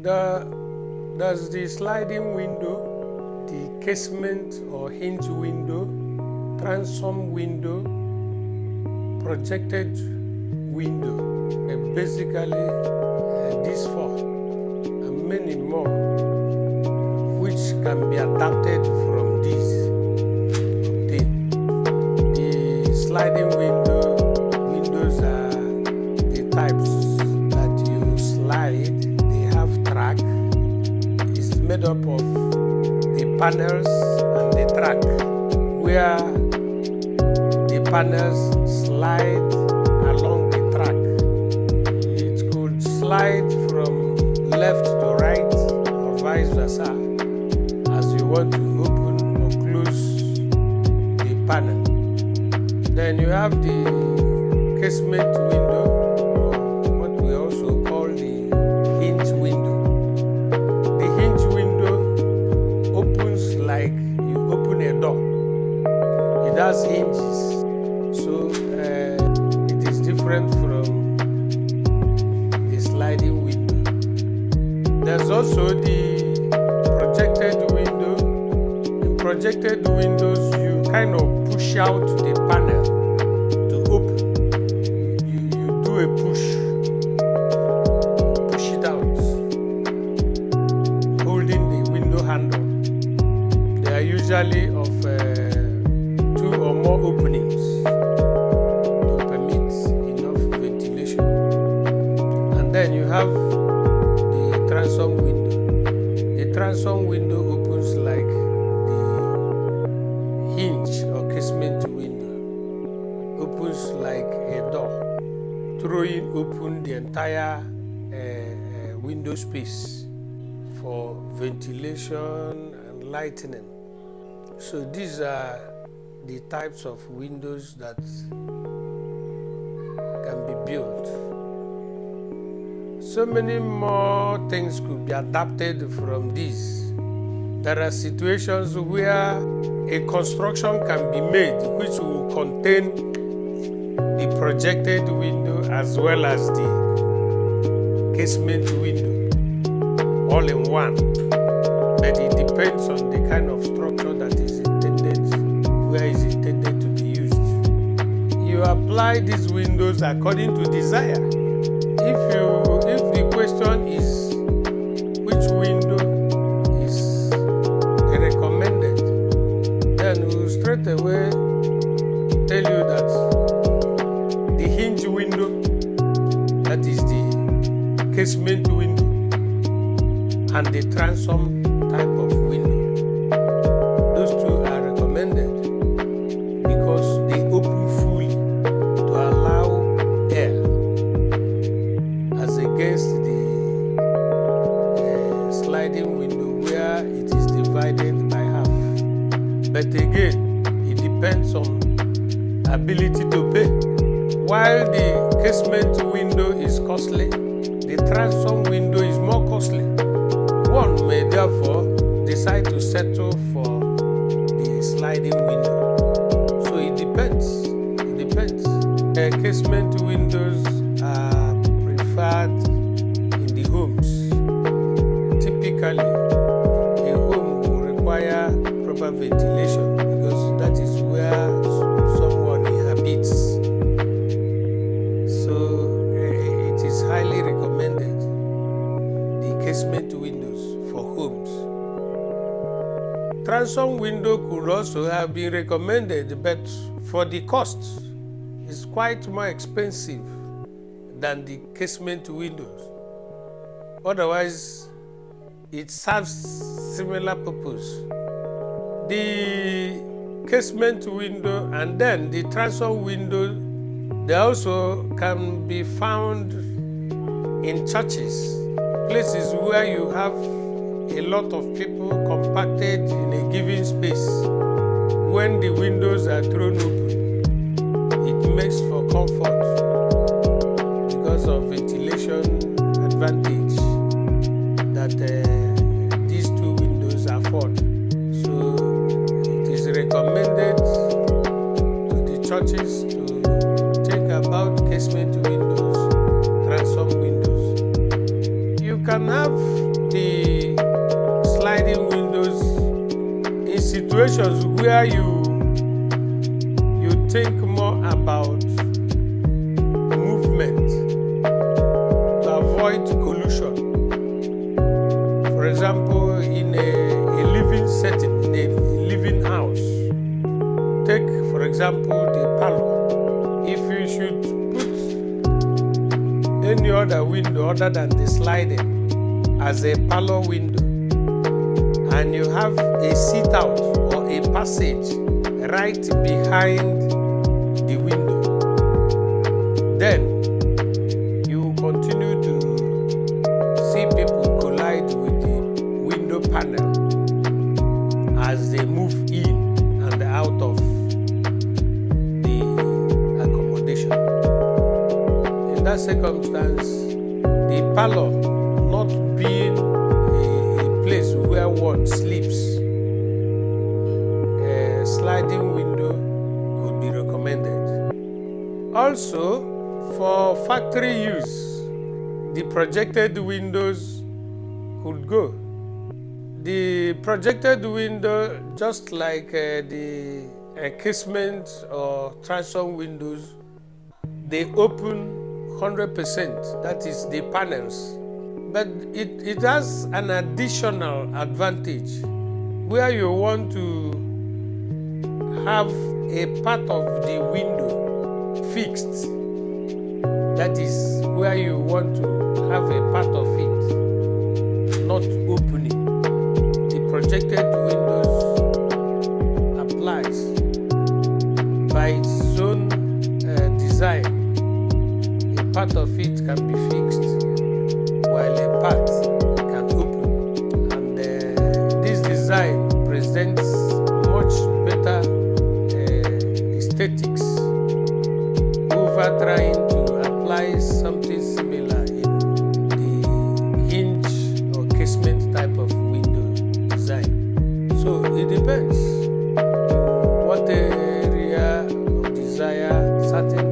There's the sliding window, the casement or hinge window, transom window, projected window, and basically these four and many more which can be adapted from these obtained. The sliding windows are the types that you slide. They have track. It's made up of the panels and the track, where the panels slide along the track. It could slide from left to right or vice versa as you want to open or close the panel. Then you have the casement window, or what we also call the hinge window. The hinge window opens like you open a door. It has hinges, so it is different from the sliding window. There's also the projected window. In projected windows, you kind of push out the panel to open. You do a push it out, holding the window handle. They are usually of 2 or more openings to permit enough ventilation. And then you have the transom window. The transom window opens like the hinge or casement window. It opens like a door, throwing open the entire window space for ventilation and lightening. So these are the types of windows that can be built. So many more things could be adapted from this. There are situations where a construction can be made which will contain the projected window as well as the casement window all in one. But it depends on the kind of structure that is intended, where is intended to be used. You apply these windows according to desire. If the question is which window is recommended, then we will straight away tell you that the hinge window, that is the casement window, and the transom type of window, those two are recommended because they open fully to allow air as against the sliding window where it is divided by half. But again, it depends on ability to pay. While the casement window is costly, the transom window is more costly. One may therefore decide to settle for the sliding window. So it depends. Casement windows are preferred in the homes. Typically, a home will require proper ventilation because that is where someone inhabits. So it is highly recommended, the casement windows for homes. Transom window could also have been recommended, but for the cost, it's quite more expensive than the casement windows. Otherwise, it serves similar purpose. The casement window and then the transom window, they also can be found in churches, places where you have a lot of people compacted in a given space. When the windows are thrown open, it makes for comfort because of ventilation advantage that these two windows afford. So it is recommended to the churches to think about casement windows, transom windows. You can have the sliding windows in situations where you think more about movement to avoid collision. For example, in a living setting, in a living house, take for example the parlor. If you should put any other window other than the sliding as a parlor window, and you have a seat out or a passage right behind the window, then you continue to see people collide with the window panel as they move in and out of the accommodation. In that circumstance, the parlor not being a place where one sleeps, a sliding window could be recommended. Also, for factory use, the projected windows could go. The projected window, just like the encasement or transom windows, they open 100%, that is the panels. But it has an additional advantage where you want to have a part of the window fixed. That is where you want to have a part of it not opening. The projected windows applies by its own design. A part of it can be fixed while a part can open. And this design presents much better aesthetics over trying to apply something similar in the hinge or casement type of window design. So it depends what area of desire certain